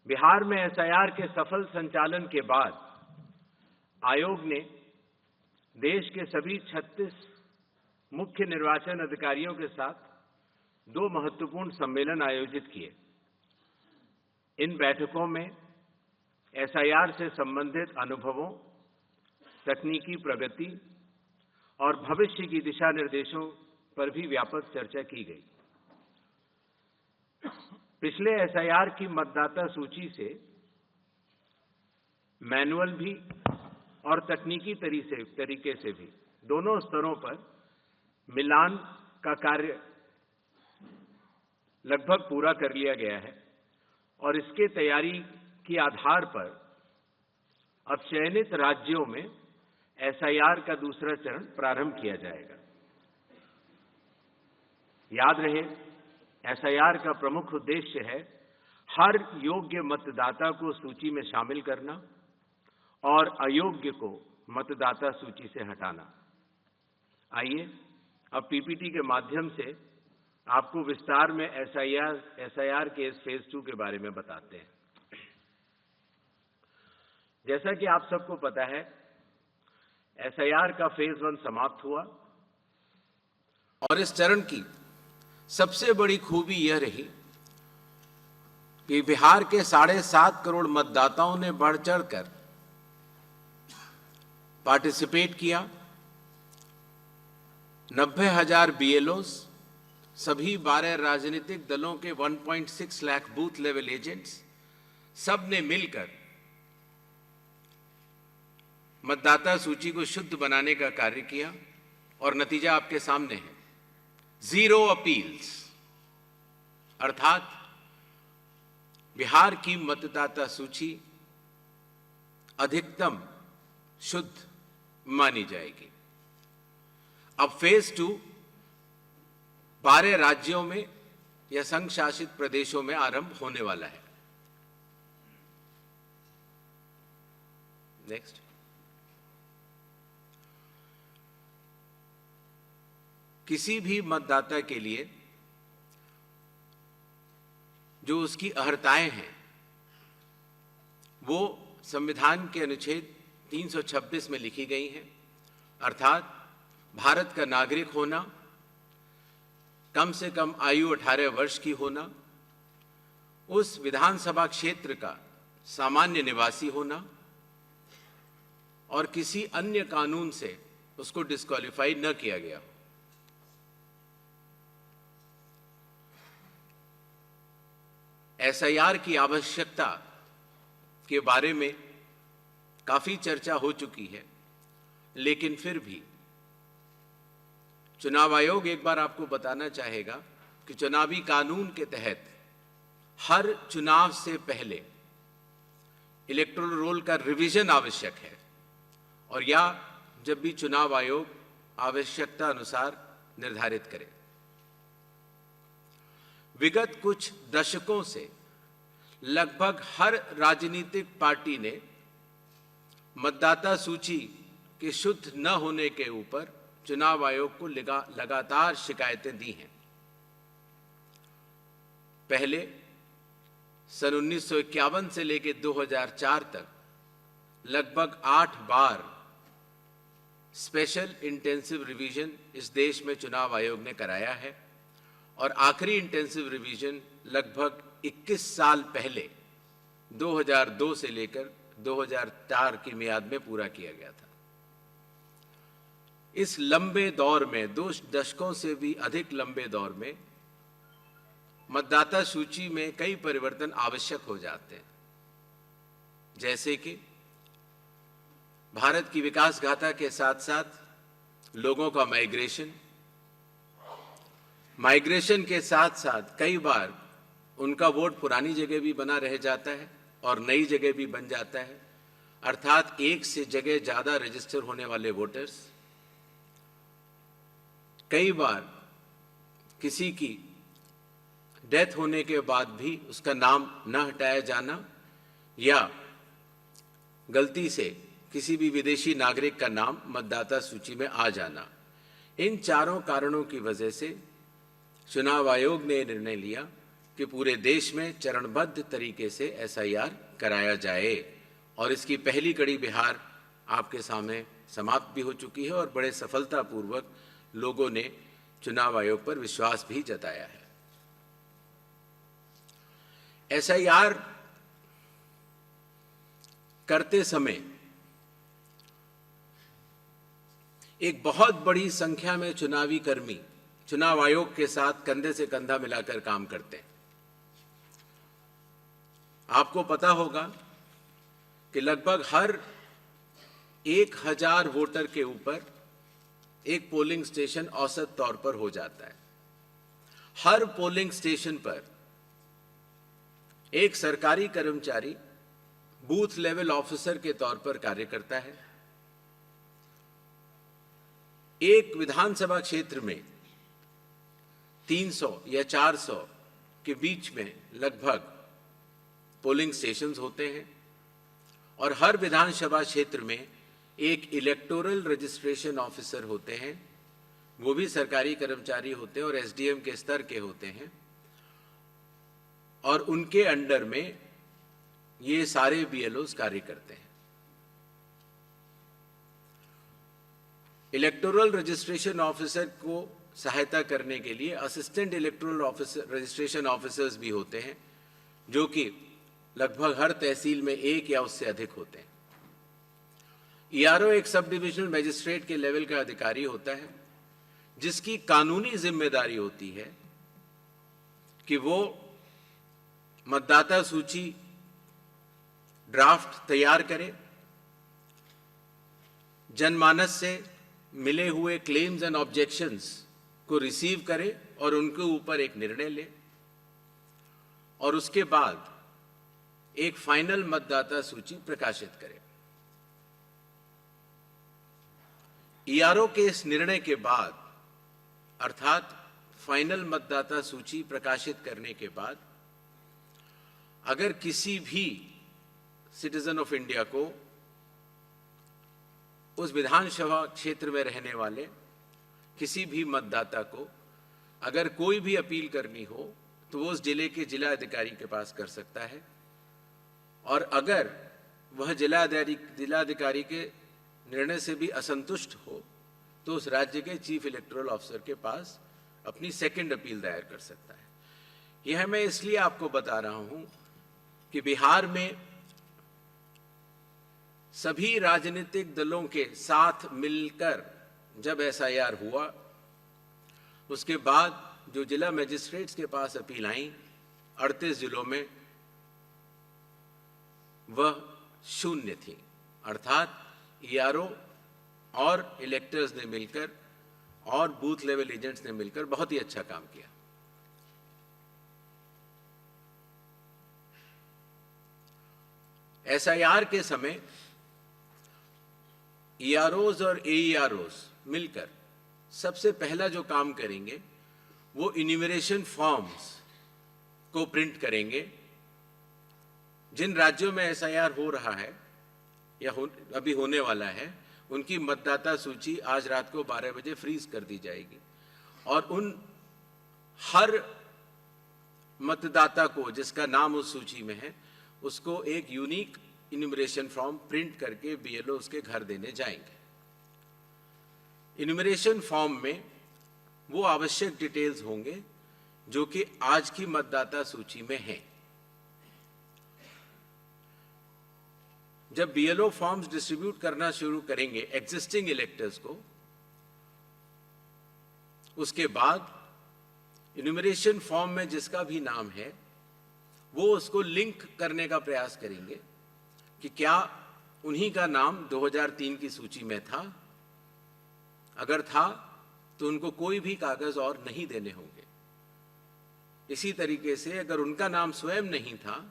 बिहार में एसआईआर के सफल संचालन के बाद आयोग ने देश के सभी 36 मुख्य निर्वाचन अधिकारियों के साथ 2 महत्वपूर्ण सम्मेलन आयोजित किए। इन बैठकों में एसआईआर से संबंधित अनुभवों, तकनीकी प्रगति और भविष्य की दिशा निर्देशों पर भी व्यापक चर्चा की गई। पिछले एसआईआर की मतदाता सूची से मैनुअल भी और तकनीकी तरीके से भी दोनों स्तरों पर मिलान का कार्य लगभग पूरा कर लिया गया है और इसके तैयारी के आधार पर अब चयनित राज्यों में एसआईआर का दूसरा चरण प्रारंभ किया जाएगा। याद रहे, एसआईआर का प्रमुख उद्देश्य है हर योग्य मतदाता को सूची में शामिल करना और अयोग्य को मतदाता सूची से हटाना। आइए अब पीपीटी के माध्यम से आपको विस्तार में एसआईआर के इस फेज 2 के बारे में बताते हैं। जैसा कि आप सबको पता है, एसआईआर का फेज 1 समाप्त हुआ और इस चरण की सबसे बड़ी खूबी यह रही कि बिहार के 7.5 करोड़ मतदाताओं ने बढ़ चढ़कर पार्टिसिपेट किया। 90,000 बीएलओस, सभी 12 राजनीतिक दलों के 1.6 लाख बूथ लेवल एजेंट्स, सब ने मिलकर मतदाता सूची को शुद्ध बनाने का कार्य किया और नतीजा आपके सामने है। 0 अपील्स, अर्थात बिहार की मतदाता सूची अधिकतम शुद्ध मानी जाएगी। अब फेज 2 12 राज्यों में या संघ शासित प्रदेशों में आरंभ होने वाला है। नेक्स्ट। किसी भी मतदाता के लिए जो उसकी अर्हताएं हैं वो संविधान के अनुच्छेद 326 में लिखी गई हैं, अर्थात भारत का नागरिक होना, कम से कम आयु 18 वर्ष की होना, उस विधानसभा क्षेत्र का सामान्य निवासी होना और किसी अन्य कानून से उसको डिस्क्वालीफाई न किया गया हो। एसआईआर की आवश्यकता के बारे में काफी चर्चा हो चुकी है, लेकिन फिर भी चुनाव आयोग एक बार आपको बताना चाहेगा कि चुनावी कानून के तहत हर चुनाव से पहले इलेक्टोरल रोल का रिवीजन आवश्यक है और या जब भी चुनाव आयोग आवश्यकता अनुसार निर्धारित करे। विगत कुछ दशकों से लगभग हर राजनीतिक पार्टी ने मतदाता सूची के शुद्ध न होने के ऊपर चुनाव आयोग को लगातार शिकायतें दी हैं। पहले सन 1951 से लेकर 2004 तक लगभग 8 बार स्पेशल इंटेंसिव रिवीजन इस देश में चुनाव आयोग ने कराया है और आखिरी इंटेंसिव रिवीजन लगभग 21 साल पहले 2002 से लेकर 2004 की मियाद में पूरा किया गया था। इस लंबे दौर में, 2 दशकों से भी अधिक लंबे दौर में, मतदाता सूची में कई परिवर्तन आवश्यक हो जाते हैं, जैसे कि भारत की विकास गाथा के साथ साथ लोगों का माइग्रेशन के साथ साथ कई बार उनका वोट पुरानी जगह भी बना रह जाता है और नई जगह भी बन जाता है, अर्थात एक से जगह ज्यादा रजिस्टर होने वाले वोटर्स। कई बार किसी की डेथ होने के बाद भी उसका नाम न हटाया जाना या गलती से किसी भी विदेशी नागरिक का नाम मतदाता सूची में आ जाना। इन चारों कारणों की वजह से चुनाव आयोग ने निर्णय लिया कि पूरे देश में चरणबद्ध तरीके से एसआईआर कराया जाए और इसकी पहली कड़ी बिहार आपके सामने समाप्त भी हो चुकी है और बड़े सफलतापूर्वक लोगों ने चुनाव आयोग पर विश्वास भी जताया है। एसआईआर करते समय एक बहुत बड़ी संख्या में चुनावी कर्मी चुनाव आयोग के साथ कंधे से कंधा मिलाकर काम करते हैं। आपको पता होगा कि लगभग हर 1000 वोटर के ऊपर एक पोलिंग स्टेशन औसत तौर पर हो जाता है। हर पोलिंग स्टेशन पर एक सरकारी कर्मचारी बूथ लेवल ऑफिसर के तौर पर कार्य करता है। एक विधानसभा क्षेत्र में 300 या 400 के बीच में लगभग पोलिंग स्टेशंस होते हैं और हर विधानसभा क्षेत्र में एक इलेक्टोरल रजिस्ट्रेशन ऑफिसर होते हैं। वो भी सरकारी कर्मचारी होते हैं और एसडीएम के स्तर के होते हैं और उनके अंडर में ये सारे बीएलओस कार्य करते हैं। इलेक्टोरल रजिस्ट्रेशन ऑफिसर को सहायता करने के लिए assistant electoral officer registration officers भी होते हैं, जो कि लगभग हर तहसील में एक या उससे अधिक होते हैं। ईआरओ एक सब डिविजनल मजिस्ट्रेट के लेवल का अधिकारी होता है, जिसकी कानूनी जिम्मेदारी होती है कि वो मतदाता सूची ड्राफ्ट तैयार करे, जनमानस से मिले हुए क्लेम्स एंड ऑब्जेक्शंस को रिसीव करे और उनके ऊपर एक निर्णय ले और उसके बाद एक फाइनल मतदाता सूची प्रकाशित करे। ईआरओ के इस निर्णय के बाद अर्थात फाइनल मतदाता सूची प्रकाशित करने के बाद अगर किसी भी सिटीजन ऑफ इंडिया को उस विधानसभा क्षेत्र में रहने वाले किसी भी मतदाता को अगर कोई भी अपील करनी हो तो वो उस जिले के जिला अधिकारी के पास कर सकता है और अगर वह जिलाधिकारी के निर्णय से भी असंतुष्ट हो तो उस राज्य के चीफ इलेक्टोरल ऑफिसर के पास अपनी सेकंड अपील दायर कर सकता है। यह मैं इसलिए आपको बता रहा हूं कि बिहार में सभी राजनीतिक दलों के साथ मिलकर जब एसआईआर हुआ, उसके बाद जो जिला मजिस्ट्रेट्स के पास अपील आई 38 जिलों में वह 0 थी। अर्थात ईआरओ और इलेक्टर्स ने मिलकर और बूथ लेवल एजेंट्स ने मिलकर बहुत ही अच्छा काम किया। एसआईआर के समय ईआरओज और एईआरओज मिलकर सबसे पहला जो काम करेंगे वो इन्यूमरेशन फॉर्म्स को प्रिंट करेंगे। जिन राज्यों में एसआईआर हो रहा है या अभी होने वाला है, उनकी मतदाता सूची आज रात को 12 बजे फ्रीज कर दी जाएगी और उन हर मतदाता को जिसका नाम उस सूची में है उसको एक यूनिक इन्यूमरेशन फॉर्म प्रिंट करके बीएलओ उसके घर देने जाएंगे। इन्यूमरेशन फॉर्म में वो आवश्यक डिटेल्स होंगे जो कि आज की मतदाता सूची में हैं। जब बीएलओ फॉर्म्स डिस्ट्रीब्यूट करना शुरू करेंगे एग्जिस्टिंग इलेक्टर्स को, उसके बाद इन्यूमरेशन फॉर्म में जिसका भी नाम है वो उसको लिंक करने का प्रयास करेंगे कि क्या उन्हीं का नाम 2003 की सूची में था। अगर था तो उनको कोई भी कागज और नहीं देने होंगे। इसी तरीके से अगर उनका नाम स्वयं नहीं था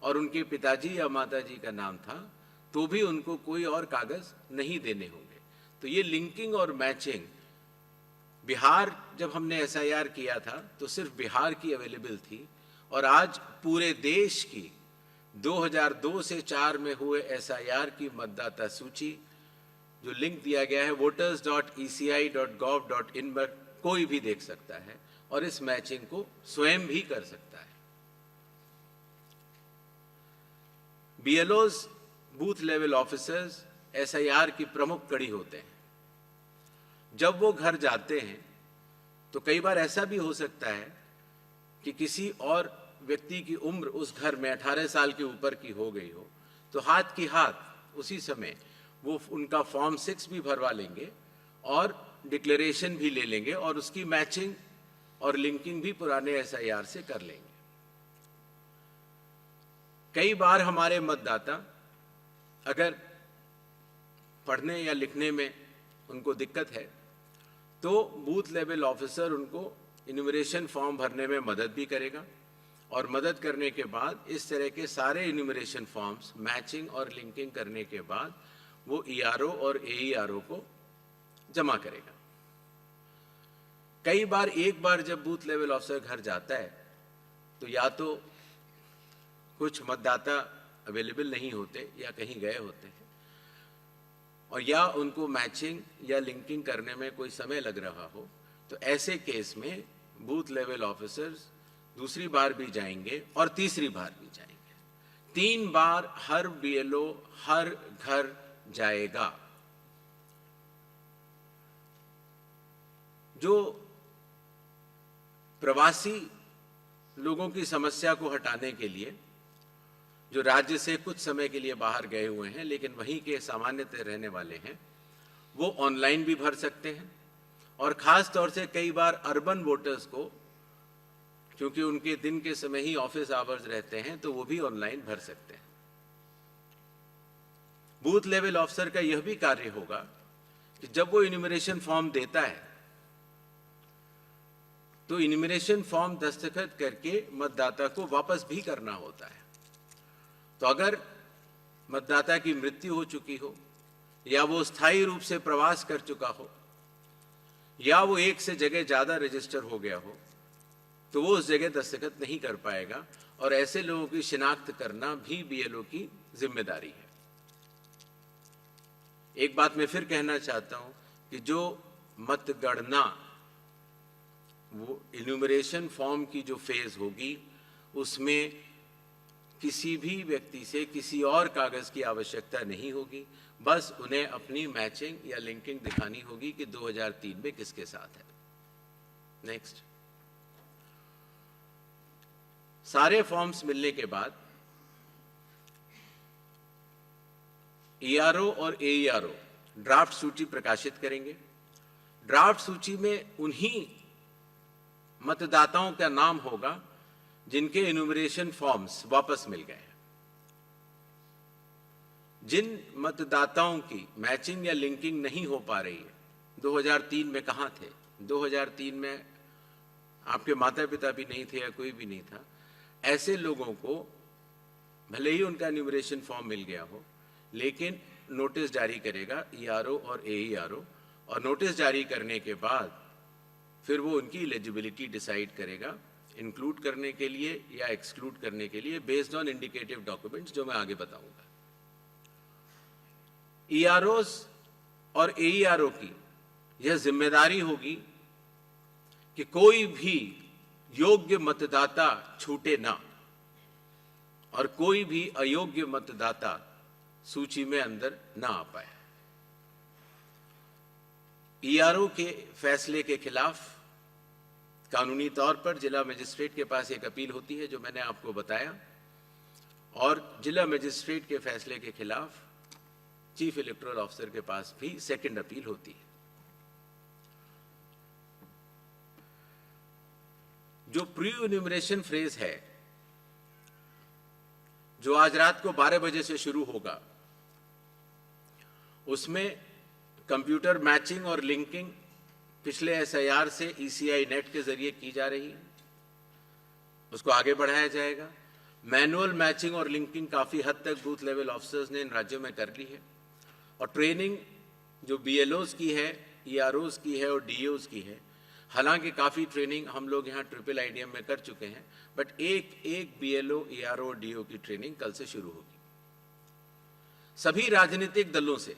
और उनके पिताजी या माताजी का नाम था तो भी उनको कोई और कागज नहीं देने होंगे। तो ये लिंकिंग और मैचिंग बिहार जब हमने एसआईआर किया था तो सिर्फ बिहार की अवेलेबल थी और आज पूरे देश की 2002 से 4 में हुए एसआईआर की मतदाता सूची जो लिंक दिया गया है voters.eci.gov.in पर कोई भी देख सकता है और इस मैचिंग को स्वयं भी कर सकता है। बीएलओज बूथ लेवल ऑफिसर्स एसआईआर की प्रमुख कड़ी होते हैं। जब वो घर जाते हैं तो कई बार ऐसा भी हो सकता है कि किसी और व्यक्ति की उम्र उस घर में 18 साल के ऊपर की हो गई हो, तो हाथ की हाथ उसी समय वो उनका फॉर्म 6 भी भरवा लेंगे और डिक्लेरेशन भी ले लेंगे और उसकी मैचिंग और लिंकिंग भी पुराने एसआईआर से कर लेंगे। कई बार हमारे मतदाता अगर पढ़ने या लिखने में उनको दिक्कत है तो बूथ लेवल ऑफिसर उनको इन्यूमरेशन फॉर्म भरने में मदद भी करेगा और मदद करने के बाद इस तरह के सारे इन्यूमरेशन फॉर्म्स मैचिंग और लिंकिंग करने के बाद वो ईआरओ और एईआरओ को जमा करेगा। कई बार एक बार जब बूथ लेवल ऑफिसर घर जाता है तो या तो कुछ मतदाता अवेलेबल नहीं होते या कहीं गए होते हैं और या उनको मैचिंग या लिंकिंग करने में कोई समय लग रहा हो, तो ऐसे केस में बूथ लेवल ऑफिसर्स दूसरी बार भी जाएंगे और तीसरी बार भी जाएंगे। 3 बार हर बीएलओ हर घर जाएगा। जो प्रवासी लोगों की समस्या को हटाने के लिए जो राज्य से कुछ समय के लिए बाहर गए हुए हैं लेकिन वहीं के सामान्यतः रहने वाले हैं, वो ऑनलाइन भी भर सकते हैं और खास तौर से कई बार अर्बन वोटर्स को, क्योंकि उनके दिन के समय ही ऑफिस आवर्स रहते हैं, तो वो भी ऑनलाइन भर सकते हैं। बूथ लेवल ऑफिसर का यह भी कार्य होगा कि जब वो इन्यूमरेशन फॉर्म देता है तो इन्यूमरेशन फॉर्म दस्तखत करके मतदाता को वापस भी करना होता है। तो अगर मतदाता की मृत्यु हो चुकी हो या वो स्थायी रूप से प्रवास कर चुका हो या वो एक से जगह ज्यादा रजिस्टर हो गया हो, तो वो उस जगह दस्तखत नहीं कर पाएगा और ऐसे लोगों की शिनाख्त करना भी बीएलओ की जिम्मेदारी है। एक बात मैं फिर कहना चाहता हूं कि जो मतगणना, वो इन्यूमरेशन फॉर्म की जो फेज होगी उसमें किसी भी व्यक्ति से किसी और कागज की आवश्यकता नहीं होगी, बस उन्हें अपनी मैचिंग या लिंकिंग दिखानी होगी कि 2003 में किसके साथ है। नेक्स्ट, सारे फॉर्म्स मिलने के बाद ईआरओ और एईआरओ ड्राफ्ट सूची प्रकाशित करेंगे। ड्राफ्ट सूची में उन्हीं मतदाताओं का नाम होगा जिनके इन्यूमरेशन फॉर्म्स वापस मिल गए हैं। जिन मतदाताओं की मैचिंग या लिंकिंग नहीं हो पा रही है, 2003 में कहां थे, 2003 में आपके माता पिता भी नहीं थे या कोई भी नहीं था, ऐसे लोगों को भले ही उनका इन्यूमरेशन फॉर्म मिल गया हो लेकिन नोटिस जारी करेगा ईआरओ और एईआरओ, और नोटिस जारी करने के बाद फिर वो उनकी एलिजिबिलिटी डिसाइड करेगा इंक्लूड करने के लिए या एक्सक्लूड करने के लिए बेस्ड ऑन इंडिकेटिव डॉक्यूमेंट्स, जो मैं आगे बताऊंगा। ईआरओस और एईआरओ की यह जिम्मेदारी होगी कि कोई भी योग्य मतदाता छूटे ना और कोई भी अयोग्य मतदाता सूची में अंदर ना आ पाए। ईआरओ के फैसले के खिलाफ कानूनी तौर पर जिला मजिस्ट्रेट के पास एक अपील होती है जो मैंने आपको बताया, और जिला मजिस्ट्रेट के फैसले के खिलाफ चीफ इलेक्टोरल ऑफिसर के पास भी सेकंड अपील होती है। जो प्री इन्यूमरेशन फेज है जो आज रात को 12 बजे से शुरू होगा, उसमें कंप्यूटर मैचिंग और लिंकिंग पिछले एसआईआर से ईसीआई नेट के जरिए की जा रही है, उसको आगे बढ़ाया जाएगा। मैनुअल मैचिंग और लिंकिंग काफी हद तक बूथ लेवल ऑफिसर्स ने इन राज्यों में कर ली है, और ट्रेनिंग जो बीएलओज की है, ईआरओज की है और डीओज की है, हालांकि काफी ट्रेनिंग हम लोग यहाँ ट्रिपल आईडीएम में कर चुके हैं, बट एक बीएलओ, ईआरओ और डीओ की ट्रेनिंग कल से शुरू होगी। सभी राजनीतिक दलों से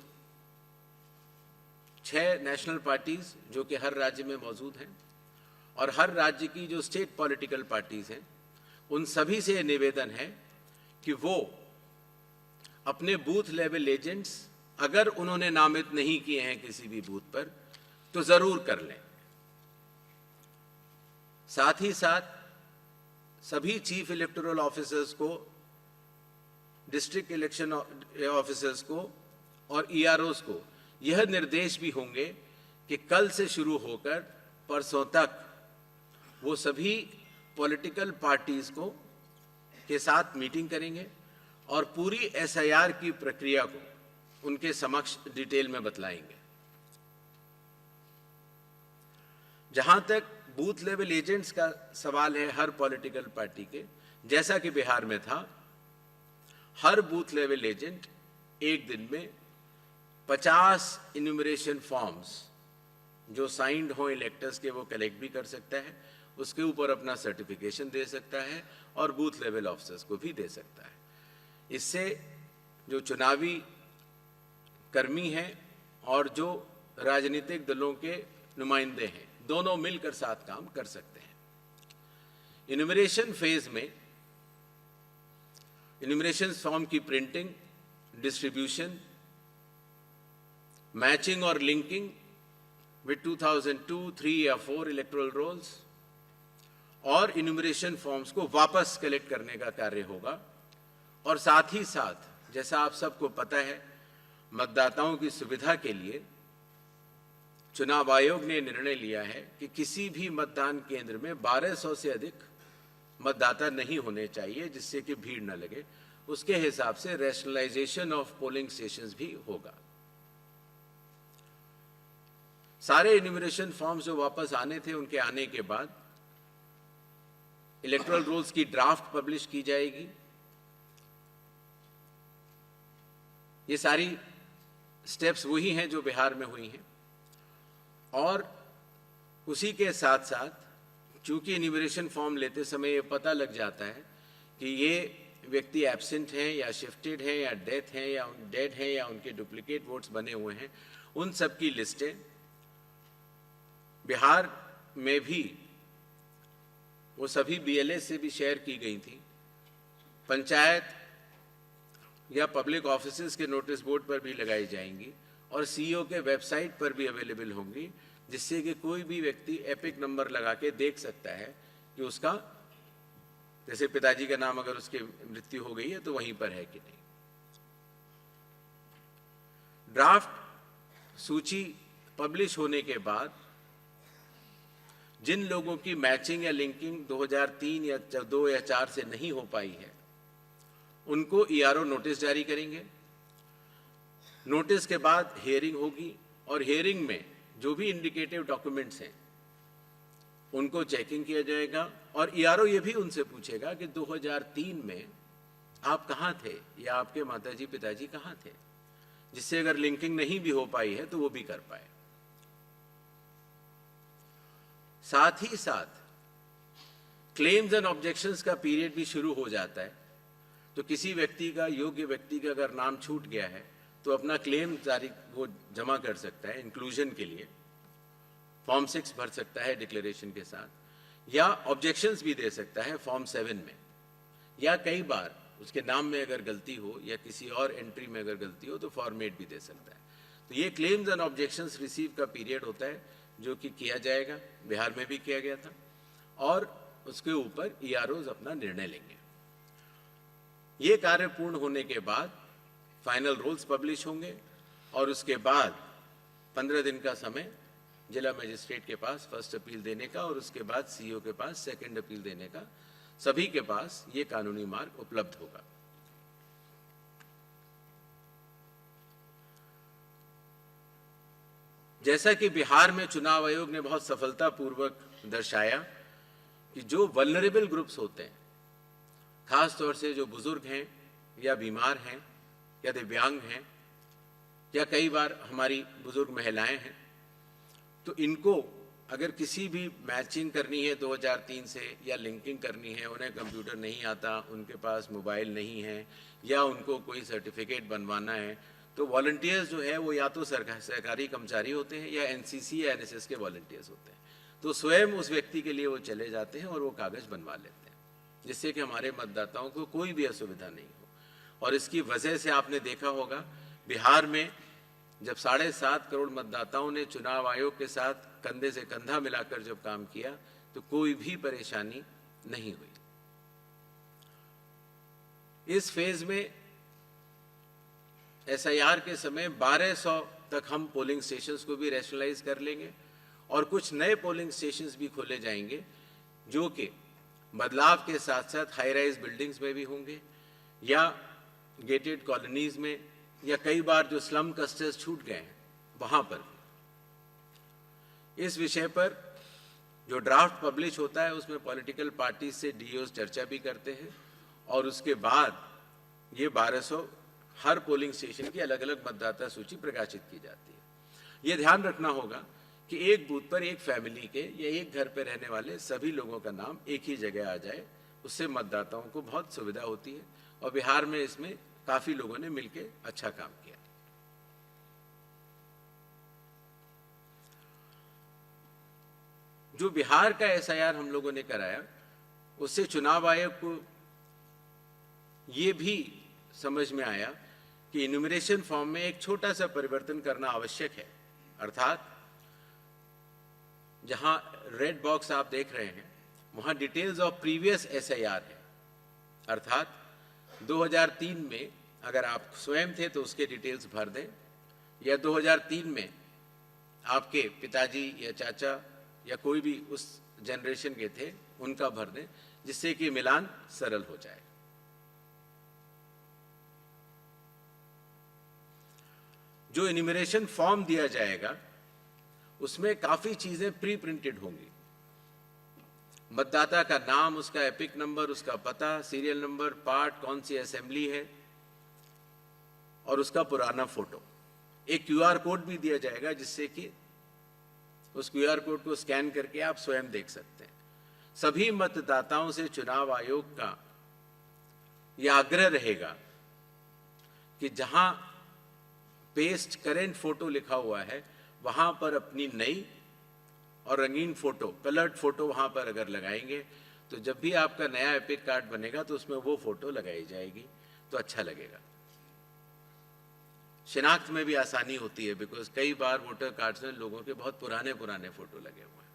6 नेशनल पार्टीज जो कि हर राज्य में मौजूद हैं और हर राज्य की जो स्टेट पॉलिटिकल पार्टीज हैं, उन सभी से निवेदन है कि वो अपने बूथ लेवल एजेंट्स अगर उन्होंने नामित नहीं किए हैं किसी भी बूथ पर तो जरूर कर लें। साथ ही साथ सभी चीफ इलेक्टोरल ऑफिसर्स को, डिस्ट्रिक्ट इलेक्शन ऑफिसर्स को और ईआरओस को यह निर्देश भी होंगे कि कल से शुरू होकर परसों तक वो सभी पॉलिटिकल पार्टीज को के साथ मीटिंग करेंगे और पूरी एसआईआर की प्रक्रिया को उनके समक्ष डिटेल में बतलाएंगे। जहां तक बूथ लेवल एजेंट्स का सवाल है हर पॉलिटिकल पार्टी के, जैसा कि बिहार में था, हर बूथ लेवल एजेंट एक दिन में 50 इन्यूमरेशन फॉर्म्स जो साइंड हो इलेक्टर्स के वो कलेक्ट भी कर सकता है, उसके ऊपर अपना सर्टिफिकेशन दे सकता है और बूथ लेवल ऑफिसर्स को भी दे सकता है। इससे जो चुनावी कर्मी हैं और जो राजनीतिक दलों के नुमाइंदे हैं, दोनों मिलकर साथ काम कर सकते हैं। इन्यूमरेशन फेज में इन्यूमरेशन फॉर्म की प्रिंटिंग, डिस्ट्रीब्यूशन, मैचिंग और लिंकिंग विद 2002, 3 या 4 इलेक्टोरल रोल्स और इन्यूमरेशन फॉर्म्स को वापस कलेक्ट करने का कार्य होगा। और साथ ही साथ जैसा आप सबको पता है, मतदाताओं की सुविधा के लिए चुनाव आयोग ने निर्णय लिया है कि किसी भी मतदान केंद्र में 1200 से अधिक मतदाता नहीं होने चाहिए, जिससे कि भीड़ न लगे। उसके हिसाब से रैशनलाइजेशन ऑफ पोलिंग स्टेशंस भी होगा। सारे इन्यूमरेशन फॉर्म्स जो वापस आने थे, उनके आने के बाद इलेक्टोरल रूल्स की ड्राफ्ट पब्लिश की जाएगी। ये सारी स्टेप्स वही हैं जो बिहार में हुई हैं। और उसी के साथ साथ चूंकि इन्यूमरेशन फॉर्म लेते समय ये पता लग जाता है कि ये व्यक्ति एब्सेंट हैं या शिफ्टेड हैं या डेथ हैं या डेड हैं या उनके डुप्लीकेट वोट्स बने हुए हैं, उन सब की लिस्टें बिहार में भी वो सभी बीएलए से भी शेयर की गई थी। पंचायत या पब्लिक ऑफिसेज के नोटिस बोर्ड पर भी लगाई जाएंगी और सीईओ के वेबसाइट पर भी अवेलेबल होंगी, जिससे कि कोई भी व्यक्ति एपिक नंबर लगा के देख सकता है कि उसका, जैसे पिताजी का नाम अगर उसकी मृत्यु हो गई है तो वहीं पर है कि नहीं। ड्राफ्ट सूची पब्लिश होने के बाद जिन लोगों की मैचिंग या लिंकिंग 2003 या 2 या 4 से नहीं हो पाई है, उनको ईआरओ नोटिस जारी करेंगे। नोटिस के बाद हियरिंग होगी और हियरिंग में जो भी इंडिकेटिव डॉक्यूमेंट्स हैं उनको चेकिंग किया जाएगा और ईआरओ ये भी उनसे पूछेगा कि 2003 में आप कहाँ थे या आपके माताजी पिताजी कहाँ थे, जिससे अगर लिंकिंग नहीं भी हो पाई है तो वो भी कर पाए। साथ ही साथ क्लेम्स एंड ऑब्जेक्शंस का पीरियड भी शुरू हो जाता है। तो किसी व्यक्ति का, योग्य व्यक्ति का अगर नाम छूट गया है तो अपना क्लेम वो जमा कर सकता है इंक्लूजन के लिए, फॉर्म 6 भर सकता है डिक्लेरेशन के साथ, या ऑब्जेक्शंस भी दे सकता है फॉर्म 7 में, या कई बार उसके नाम में अगर गलती हो या किसी और एंट्री में अगर गलती हो तो फॉर्मेट भी दे सकता है। तो ये क्लेम्स एंड ऑब्जेक्शंस रिसीव का पीरियड होता है जो कि किया जाएगा, बिहार में भी किया गया था, और उसके ऊपर ईआरओज अपना निर्णय लेंगे। ये कार्य पूर्ण होने के बाद फाइनल रूल्स पब्लिश होंगे और उसके बाद 15 दिन का समय जिला मजिस्ट्रेट के पास फर्स्ट अपील देने का और उसके बाद सीईओ के पास सेकंड अपील देने का, सभी के पास ये कानूनी मार्ग उपलब्ध होगा। जैसा कि बिहार में चुनाव आयोग ने बहुत सफलतापूर्वक दर्शाया कि जो वल्नरेबल ग्रुप्स होते हैं, खास तौर से जो बुजुर्ग हैं या बीमार हैं या दिव्यांग हैं या कई बार हमारी बुजुर्ग महिलाएं हैं, तो इनको अगर किसी भी मैचिंग करनी है 2003 से या लिंकिंग करनी है, उन्हें कंप्यूटर नहीं आता, उनके पास मोबाइल नहीं है या उनको कोई सर्टिफिकेट बनवाना है, तो वॉलंटियर्स जो है वो या तो सरकारी कर्मचारी होते हैं या एनसीसी या एनएसएस के वॉलंटियर्स होते हैं। तो स्वयं उस व्यक्ति के लिए वो चले जाते हैं और वो कागज़ बनवा लेते हैं, जिससे कि हमारे मतदाताओं को कोई भी असुविधा नहीं हो। और इसकी वजह से आपने देखा होगा बिहार में जब 7.5 करोड़ मतदाताओं ने चुनाव आयोग के साथ कंधे से कंधा मिलाकर जब काम किया तो कोई भी परेशानी नहीं हुई। इस फेज में एसआईआर के समय 1200 तक हम पोलिंग स्टेशंस को भी रैशनलाइज कर लेंगे और कुछ नए पोलिंग स्टेशंस भी खोले जाएंगे जो कि बदलाव के साथ साथ हाई राइज बिल्डिंग्स में भी होंगे या गेटेड कॉलोनीज में या कई बार जो स्लम क्लस्टर्स छूट गए हैं वहां पर। इस विषय पर जो ड्राफ्ट पब्लिश होता है उसमें पॉलिटिकल पार्टी से डीओस चर्चा भी करते हैं और उसके बाद ये 1200 हर पोलिंग स्टेशन की अलग अलग मतदाता सूची प्रकाशित की जाती है। ये ध्यान रखना होगा कि एक बूथ पर एक फैमिली के या एक घर पर रहने वाले सभी लोगों का नाम एक ही जगह आ जाए, उससे मतदाताओं को बहुत सुविधा होती है और बिहार में इसमें काफी लोगों ने मिलकर अच्छा काम किया। जो बिहार का एसआईआर हम लोगों ने कराया उससे चुनाव आयोग को ये भी समझ में आया कि इन्यूमरेशन फॉर्म में एक छोटा सा परिवर्तन करना आवश्यक है। अर्थात जहां रेड बॉक्स आप देख रहे हैं वहां डिटेल्स ऑफ प्रीवियस एसआईआर है। अर्थात 2003 में अगर आप स्वयं थे तो उसके डिटेल्स भर दें या 2003 में आपके पिताजी या चाचा या कोई भी उस जनरेशन के थे उनका भर दें, जिससे कि मिलान सरल हो जाए। जो इन्यूमरेशन फॉर्म दिया जाएगा उसमें काफी चीजें प्री प्रिंटेड होंगी। मतदाता का नाम, उसका एपिक नंबर, उसका पता, सीरियल नंबर, पार्ट, कौन सी असेंबली है और उसका पुराना फोटो। एक क्यूआर कोड भी दिया जाएगा जिससे कि उस क्यूआर कोड को स्कैन करके आप स्वयं देख सकते हैं। सभी मतदाताओं से चुनाव आयोग का यह आग्रह रहेगा कि जहां पेस्ट करेंट फोटो लिखा हुआ है वहां पर अपनी नई और रंगीन फोटो, कलर्ड फोटो वहां पर अगर लगाएंगे तो जब भी आपका नया एपिक कार्ड बनेगा तो उसमें वो फोटो लगाई जाएगी तो अच्छा लगेगा। शिनाख्त में भी आसानी होती है बिकॉज कई बार वोटर कार्ड्स में लोगों के बहुत पुराने पुराने फोटो लगे हुए हैं।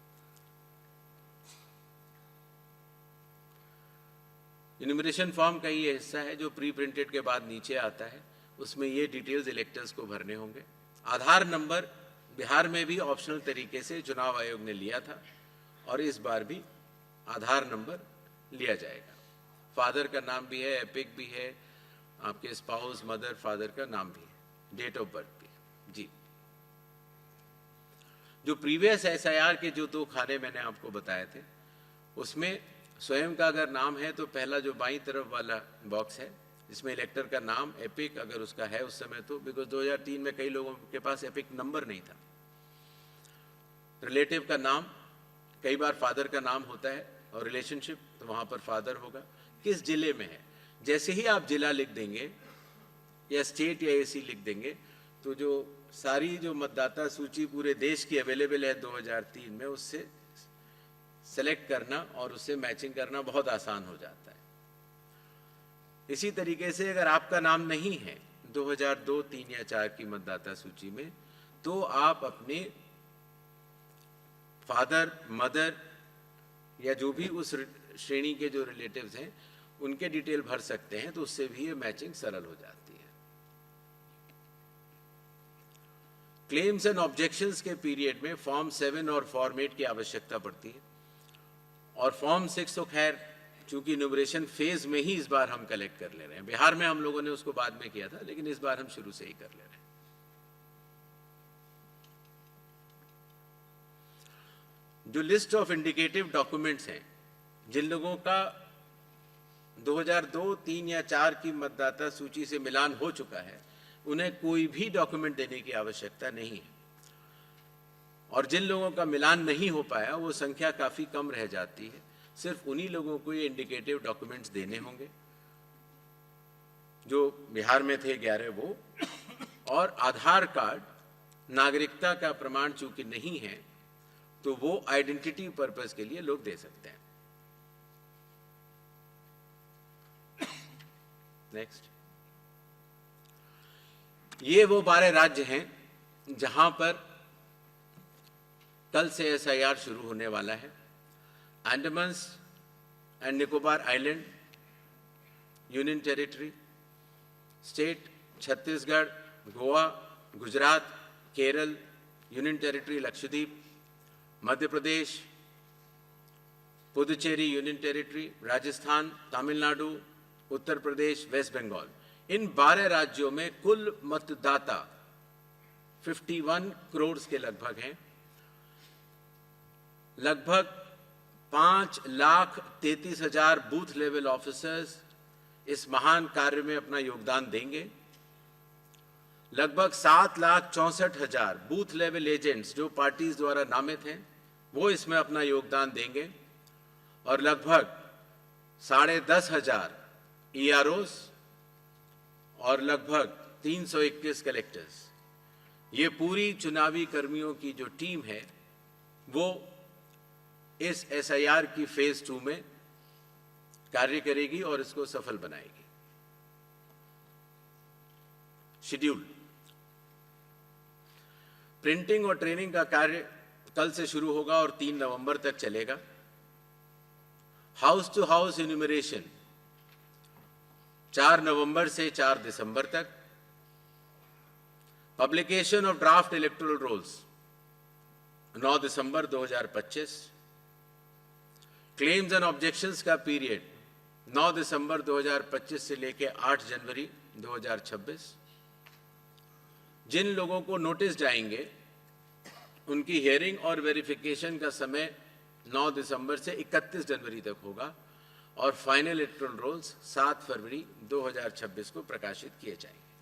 इन्यूमरेशन फॉर्म का ये हिस्सा है जो प्री प्रिंटेड के बाद नीचे आता है, उसमें ये डिटेल्स इलेक्टर्स को भरने होंगे। आधार नंबर बिहार में भी ऑप्शनल तरीके से चुनाव आयोग ने लिया था और इस बार भी आधार नंबर लिया जाएगा। फादर का नाम भी है, एपिक भी है, आपके स्पाउस, मदर, फादर का नाम भी है, डेट ऑफ बर्थ भी है। जी, जो प्रीवियस एसआईआर के जो 2 खाने मैंने आपको बताए थे उसमें स्वयं का अगर नाम है तो पहला जो बाईं तरफ वाला बॉक्स है जिसमें इलेक्टर का नाम, एपिक अगर उसका है उस समय तो, बिकॉज 2003 में कई लोगों के पास एपिक नंबर नहीं था। रिलेटिव का नाम, कई बार फादर का नाम होता है और रिलेशनशिप तो वहां पर फादर होगा। किस जिले में है, जैसे ही आप जिला लिख देंगे या स्टेट या एसी लिख देंगे तो जो सारी जो मतदाता सूची पूरे देश की अवेलेबल है 2003 में उससे सेलेक्ट करना और उससे मैचिंग करना बहुत आसान हो जाता है। इसी तरीके से अगर आपका नाम नहीं है 2002, 3 या 4 की मतदाता सूची में तो आप अपने फादर, मदर या जो भी उस श्रेणी के जो रिलेटिव्स हैं उनके डिटेल भर सकते हैं तो उससे भी ये मैचिंग सरल हो जाती है। क्लेम्स एंड ऑब्जेक्शंस के पीरियड में फॉर्म 7 और फॉर्म 8 की आवश्यकता पड़ती है और फॉर्म 6 तो खैर चूंकि इन्यूमरेशन फेज में ही इस बार हम कलेक्ट कर ले रहे हैं। बिहार में हम लोगों ने उसको बाद में किया था लेकिन इस बार हम शुरू से ही कर ले रहे हैं। जो लिस्ट ऑफ इंडिकेटिव डॉक्यूमेंट्स हैं, जिन लोगों का 2002, 3 या 4 की मतदाता सूची से मिलान हो चुका है उन्हें कोई भी डॉक्यूमेंट देने की आवश्यकता नहीं है और जिन लोगों का मिलान नहीं हो पाया वो संख्या काफी कम रह जाती है। सिर्फ उन्हीं लोगों को ये इंडिकेटिव डॉक्यूमेंट्स देने होंगे जो बिहार में थे 11 वो, और आधार कार्ड, नागरिकता का प्रमाण चूंकि नहीं है तो वो आइडेंटिटी पर्पस के लिए लोग दे सकते हैं। नेक्स्ट। ये वो 12 राज्य हैं जहां पर कल से SIR शुरू होने वाला है। Andaman and Nicobar island union territory, state Chhattisgarh, Goa, Gujarat, Kerala, union territory Lakshadweep, Madhya Pradesh, Puducherry union territory, Rajasthan, Tamil Nadu, Uttar Pradesh, west Bengal, इन 12 राज्यों में कुल मतदाता 51 करोड़ के लगभग हैं। लगभग 5,33,000 बूथ लेवल ऑफिसर्स इस महान कार्य में अपना योगदान देंगे। लगभग 7,64,000 बूथ लेवल एजेंट्स जो पार्टीज द्वारा नामित हैं वो इसमें अपना योगदान देंगे और लगभग 10,500 EROs और लगभग 321 कलेक्टर्स, ये पूरी चुनावी कर्मियों की जो टीम है वो इस SIR की फेज 2 में कार्य करेगी और इसको सफल बनाएगी। शेड्यूल, प्रिंटिंग और ट्रेनिंग का कार्य कल से शुरू होगा और 3 नवंबर तक चलेगा। हाउस टू हाउस इन्यूमरेशन 4 नवंबर से 4 दिसंबर तक। Publication of draft electoral rolls 9 December 2025। Claims and objections का पीरियड 9 दिसंबर 2025 से लेकर 8 जनवरी 2026। जिन लोगों को नोटिस जाएंगे उनकी हियरिंग और वेरिफिकेशन का समय 9 दिसंबर से 31 जनवरी तक होगा और फाइनल इलेक्टोरल रोल्स 7 फरवरी 2026 को प्रकाशित किए जाएंगे।